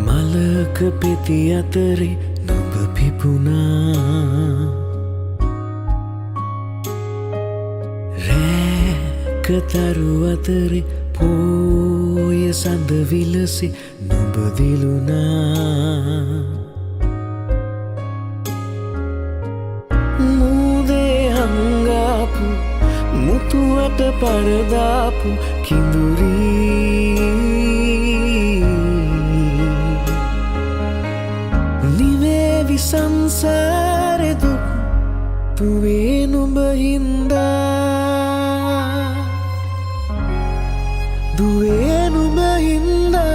මලක පෙති අතරේ නුඹ පිපුණා රැකතරු අතරේ පෝය සඳ විලසේ නුඹ දිලුණා මූදේ හංගාපු මුතුවට පරදාපු කිඳුරී නිවේවි සංසාරෙ දුක් තුවේ නුඹ හින්දා දුවේ නුඹ හින්දා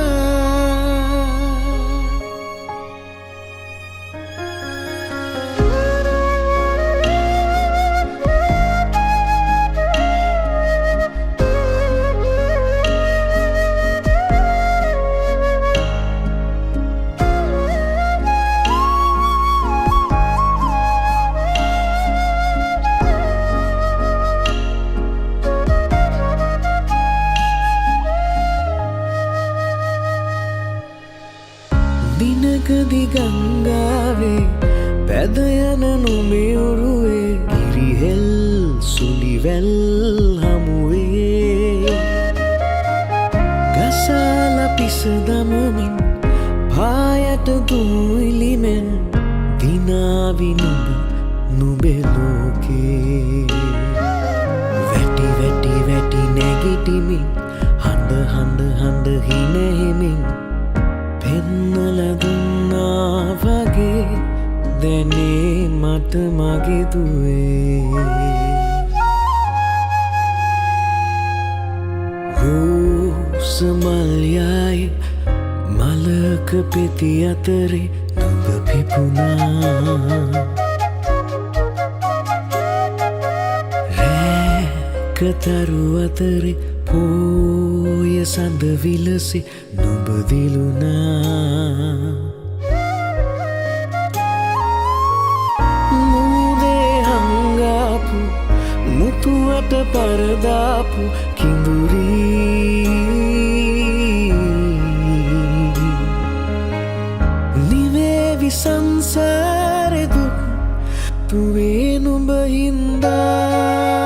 දිනකදි ගංගාවේ පැද යන නුඹේ ඔරුවේ ගිරිහෙල් සුලිවැල් හමුවේ ගසාල පිස දමමින් පායට දුයිලිමෙන් දිනාවි නුඹ නුඹේ ලෝකේ වැටි වැටි වැටි නැගිටිමින් හඬ හඬ හඬ හිනෙහිමින් පෙන්නල දුන්නා වගේ දැනේ මට මගේ දුවේ රෝස මල්යයි මලක පෙති අතරේ නුඹ පිපුණා රැකතරු අතරේ පෝය සඳ විලසේ නුඹ දිලුණා මූදේ හංගාපු මුතුවට පරදාපු කිඳුරී නිවේවි සංසාරෙ දුක් තුවේ නුඹ හින්දා